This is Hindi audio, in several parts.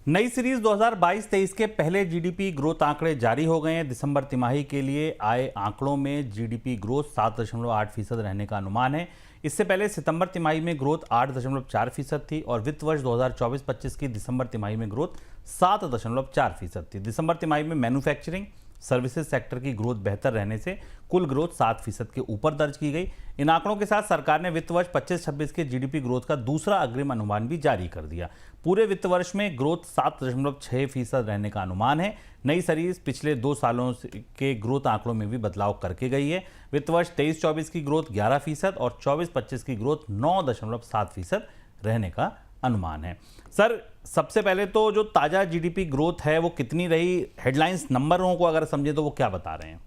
नई सीरीज 2022-23 के पहले जीडीपी ग्रोथ आंकड़े जारी हो गए हैं। दिसंबर तिमाही के लिए आए आंकड़ों में जीडीपी ग्रोथ 7.8% रहने का अनुमान है। इससे पहले सितंबर तिमाही में ग्रोथ 8.4% थी और वित्त वर्ष 2024-25 की दिसंबर तिमाही में ग्रोथ 7.4% थी। दिसंबर तिमाही में मैन्युफैक्चरिंग सर्विसेज सेक्टर की ग्रोथ बेहतर रहने से कुल ग्रोथ 7% के ऊपर दर्ज की गई। इन आंकड़ों के साथ सरकार ने वित्त वर्ष 25-26 के जीडीपी ग्रोथ का दूसरा अग्रिम अनुमान भी जारी कर दिया। पूरे वित्त वर्ष में ग्रोथ 7.6% रहने का अनुमान है। नई सीरीज पिछले 2 सालों के ग्रोथ आंकड़ों में भी बदलाव करके गई है। वित्त वर्ष 23-24 की ग्रोथ 11% और 24-25 की ग्रोथ 9.7% रहने का अनुमान है। सर, सबसे पहले तो जो ताजा जीडीपी ग्रोथ है वो कितनी रही, हेडलाइंस नंबरों को अगर समझे तो वो क्या बता रहे हैं?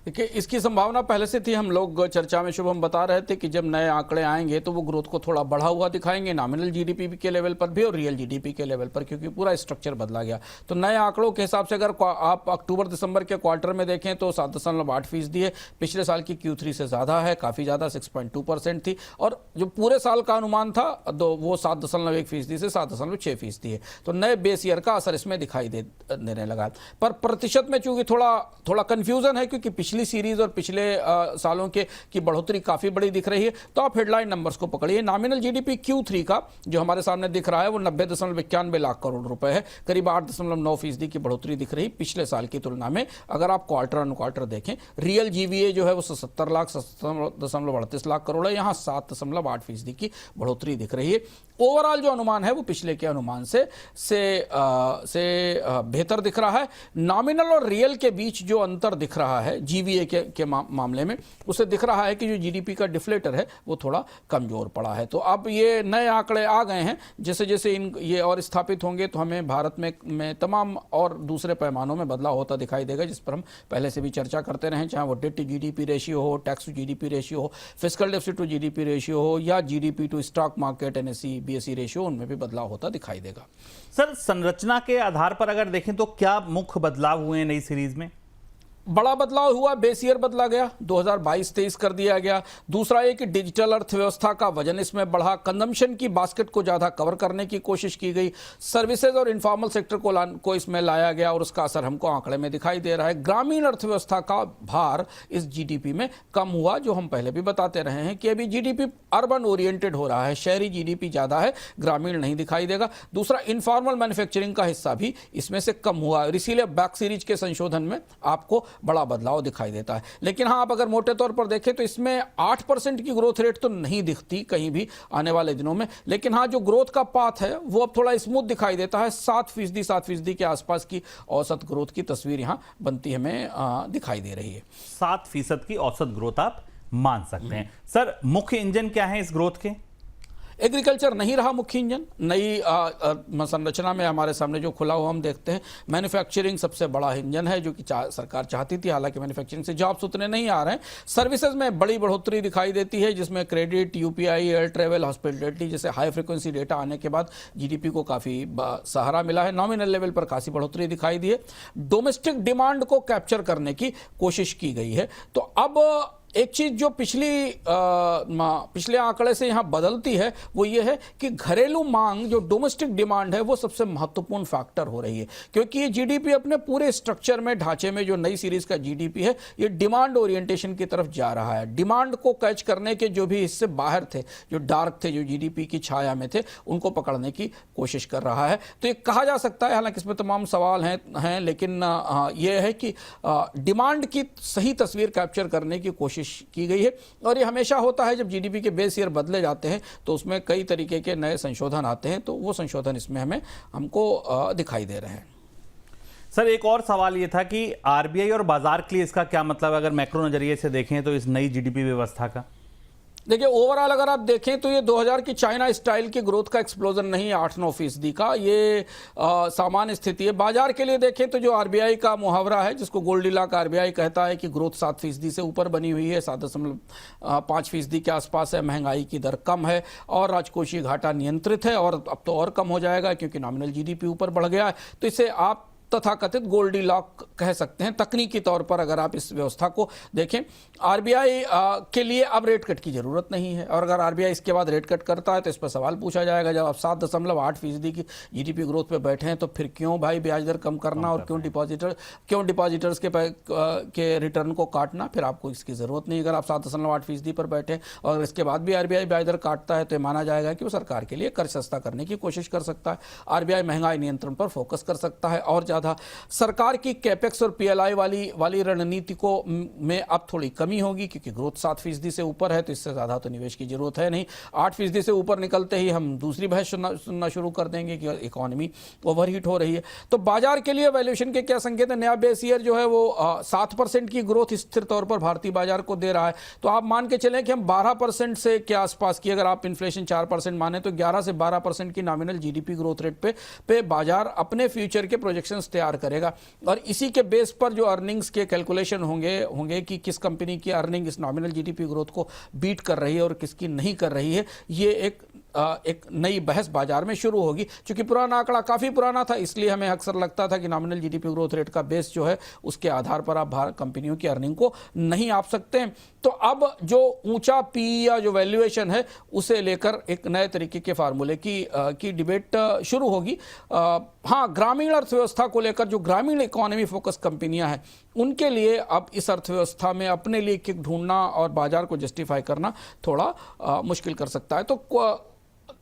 देखिए, इसकी संभावना पहले से थी। हम लोग चर्चा में शुभम बता रहे थे कि जब नए आंकड़े आएंगे तो वो ग्रोथ को थोड़ा बढ़ा हुआ दिखाएंगे, नॉमिनल जीडीपी के लेवल पर भी और रियल जीडीपी के लेवल पर, क्योंकि पूरा स्ट्रक्चर बदला गया। तो नए आंकड़ों के हिसाब से अगर आप अक्टूबर दिसंबर के क्वार्टर में देखें तो 7.8% है, पिछले साल की Q3 से ज़्यादा है, काफ़ी ज़्यादा 6.2% थी। और जो पूरे साल का अनुमान था वो 7.1% से 7.6% है। तो नए बेस ईयर का असर इसमें दिखाई देने लगा। पर प्रतिशत में चूंकि थोड़ा कन्फ्यूजन है, क्योंकि पिछली सीरीज और पिछले सालों की बढ़ोतरी काफी बड़ी दिख रही है। तो आप हेडलाइन नंबर्स को पकड़िए। नॉमिनल जीडीपी Q3 का जो हमारे सामने दिख रहा है वो 90.91 लाख करोड़ रुपए है, करीब 8.9% की बढ़ोतरी दिख रही पिछले साल की तुलना में। अगर आप क्वार्टर ऑन क्वार्टर देखें, रियल जीवीए जो है वो 70.38 लाख करोड़ है, यहाँ 7.8% की बढ़ोतरी दिख रही है। ओवरऑल जो अनुमान है वो पिछले के अनुमान से बेहतर दिख रहा है। नॉमिनल और रियल के बीच जो अंतर दिख रहा है जीवीए के मामले में, उसे दिख रहा है कि जो जीडीपी का डिफ्लेटर है वो थोड़ा कमजोर पड़ा है। तो अब ये नए आंकड़े आ गए हैं, जैसे जैसे ये और स्थापित होंगे तो हमें भारत में तमाम और दूसरे पैमानों में बदलाव होता दिखाई देगा, जिस पर हम पहले से भी चर्चा करते रहे, चाहे वो डेट टू जीडीपी रेशियो हो, टैक्स टू जीडीपी रेशियो हो, fiscal deficit to GDP ratio हो, या GDP to stock market NSE BSE ratio, उनमें भी बदलाव होता दिखाई देगा। सर, संरचना के आधार पर अगर देखें तो क्या मुख्य बदलाव हुए हैं नई सीरीज में? बड़ा बदलाव हुआ, बेस ईयर बदला गया, 2022-23 कर दिया गया। दूसरा ये कि डिजिटल अर्थव्यवस्था का वजन इसमें बढ़ा, कंजम्पशन की बास्केट को ज़्यादा कवर करने की कोशिश की गई, सर्विसेज और इनफॉर्मल सेक्टर को इसमें लाया गया और उसका असर हमको आंकड़े में दिखाई दे रहा है। ग्रामीण अर्थव्यवस्था का भार इस जीडीपी में कम हुआ, जो हम पहले भी बताते रहे हैं कि अभी जीडीपी अर्बन ओरिएंटेड हो रहा है, शहरी जीडीपी ज़्यादा है, ग्रामीण नहीं दिखाई देगा। दूसरा, इनफॉर्मल मैन्युफैक्चरिंग का हिस्सा भी इसमें से कम हुआ, इसीलिए बैक सीरीज के संशोधन में आपको बड़ा बदलाव दिखाई देता है। लेकिन हाँ, आप अगर मोटे तौर पर देखें तो इसमें 8% की ग्रोथ रेट तो नहीं दिखती कहीं भी आने वाले दिनों में। लेकिन हाँ, जो ग्रोथ का पाथ है वो अब थोड़ा स्मूथ दिखाई देता है। 7% के आसपास की औसत ग्रोथ की तस्वीर यहाँ बनती हमें दिखाई दे रही है। 7% की औसत ग्रोथ आप मान सकते हैं। सर, मुख्य इंजन क्या है इस ग्रोथ के? एग्रीकल्चर नहीं रहा मुख्य इंजन। नई संरचना में हमारे सामने जो खुला हुआ हम देखते हैं, मैन्युफैक्चरिंग सबसे बड़ा इंजन है, जो कि सरकार चाहती थी। हालांकि मैन्युफैक्चरिंग से जॉब्स उतने नहीं आ रहे हैं। सर्विसेज में बड़ी बढ़ोतरी दिखाई देती है, जिसमें credit, UPI, air travel, hospitality जैसे हाई फ्रिक्वेंसी डेटा आने के बाद जीडीपी को काफ़ी सहारा मिला है। नॉमिनल लेवल पर खासी बढ़ोतरी दिखाई दी है। डोमेस्टिक डिमांड को कैप्चर करने की कोशिश की गई है। तो अब एक चीज जो पिछले आंकड़े से यहां बदलती है वो ये है कि घरेलू मांग, जो डोमेस्टिक डिमांड है, वो सबसे महत्वपूर्ण फैक्टर हो रही है। क्योंकि ये जीडीपी अपने पूरे स्ट्रक्चर में, ढांचे में, जो नई सीरीज का जीडीपी है, ये डिमांड ओरिएंटेशन की तरफ जा रहा है। डिमांड को कैच करने के जो भी हिस्से बाहर थे, जो डार्क थे, जो जीडीपी की छाया में थे, उनको पकड़ने की कोशिश कर रहा है। तो ये कहा जा सकता है, हालांकि इसमें तमाम सवाल हैं, लेकिन ये है कि डिमांड की सही तस्वीर कैप्चर करने की कोशिश की गई है। और ये हमेशा होता है, जब जीडीपी के बेस ईयर बदले जाते हैं तो उसमें कई तरीके के नए संशोधन आते हैं। तो वो संशोधन इसमें हमको दिखाई दे रहे हैं। सर, एक और सवाल ये था कि आरबीआई और बाजार के लिए इसका क्या मतलब, अगर मैक्रो नजरिए से देखें तो इस नई जीडीपी व्यवस्था का? देखिए, ओवरऑल अगर आप देखें तो ये 2000 की चाइना स्टाइल की ग्रोथ का एक्सप्लोजन नहीं है, 8-9% का, ये सामान्य स्थिति है। बाजार के लिए देखें तो जो आरबीआई का मुहावरा है, जिसको गोल्डीलॉक आरबीआई कहता है, कि ग्रोथ 7% से ऊपर बनी हुई है, 7.5% के आसपास है, महंगाई की दर कम है और राजकोषीय घाटा नियंत्रित है, और अब तो और कम हो जाएगा क्योंकि नॉमिनल जीडीपी ऊपर बढ़ गया है। तो इसे आप तथाकथित गोल्डी लॉक कह सकते हैं तकनीकी तौर पर अगर आप इस व्यवस्था को देखें। आरबीआई के लिए अब रेट कट की जरूरत नहीं है, और अगर आरबीआई इसके बाद रेट कट करता है तो इस पर सवाल पूछा जाएगा, जब आप 7.8% की जीडीपी ग्रोथ पे बैठे हैं तो फिर क्यों भाई ब्याज दर कम करना और क्यों डिपॉजिटर्स के रिटर्न को काटना? फिर आपको इसकी जरूरत नहीं। अगर आप 7.8% पर बैठे और इसके बाद भी आरबीआई ब्याज दर काटता है तो ये माना जाएगा कि वो सरकार के लिए कर्ज सस्ता करने की कोशिश कर सकता है। आरबीआई महंगाई नियंत्रण पर फोकस कर सकता है और ज्यादा। सरकार की कैपेक्स और पीएलआई वाली रणनीति को में अब थोड़ी कमी होगी, क्योंकि ग्रोथ 7% से ऊपर है तो इससे ज्यादा तो निवेश की जरूरत है नहीं। 8% से ऊपर निकलते ही हम दूसरी बहस सुनना शुरू कर देंगे कि इकोनॉमी ओवरहीट हो रही है। तो बाजार के लिए वैल्यूएशन के क्या संकेत है? नया बेस ईयर जो है वो 7% की ग्रोथ स्थिर तौर पर भारतीय बाजार को दे रहा है। तो आप मान के चलें कि हम 12% से के आसपास की, अगर आप इन्फ्लेशन 4% माने तो 11 से 12% की नॉमिनल जीडीपी ग्रोथ रेट पे बाजार अपने फ्यूचर के प्रोजेक्शंस तैयार करेगा, और इसी के बेस पर जो अर्निंग्स के कैलकुलेशन होंगे कि किस कंपनी की अर्निंग इस नॉमिनल जीडीपी ग्रोथ को बीट कर रही है और किसकी नहीं कर रही है, ये एक नई बहस बाजार में शुरू होगी। क्योंकि पुराना आंकड़ा काफी पुराना था, इसलिए हमें अक्सर लगता था कि नॉमिनल जीडीपी ग्रोथ रेट का बेस जो है उसके आधार पर आप कंपनियों की अर्निंग को नहीं आप सकते हैं। तो अब जो ऊंचा पी या जो वैल्यूएशन है उसे लेकर एक नए तरीके के फार्मूले की डिबेट शुरू होगी। हाँ, ग्रामीण अर्थव्यवस्था को लेकर जो ग्रामीण इकोनॉमी फोकस कंपनियां हैं उनके लिए अब इस अर्थव्यवस्था में अपने लिए किक ढूंढना और बाजार को जस्टिफाई करना थोड़ा मुश्किल कर सकता है। तो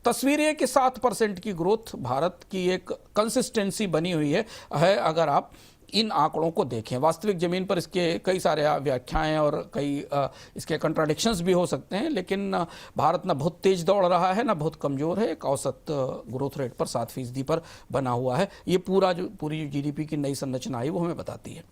तस्वीर है कि 7% की ग्रोथ भारत की एक कंसिस्टेंसी बनी हुई है अगर आप इन आंकड़ों को देखें। वास्तविक जमीन पर इसके कई सारे व्याख्याएं और कई इसके कंट्राडिक्शंस भी हो सकते हैं, लेकिन भारत ना बहुत तेज दौड़ रहा है ना बहुत कमजोर है। एक औसत ग्रोथ रेट पर 7% पर बना हुआ है। ये पूरी जो जीडीपी की नई संरचना आई वो हमें बताती है।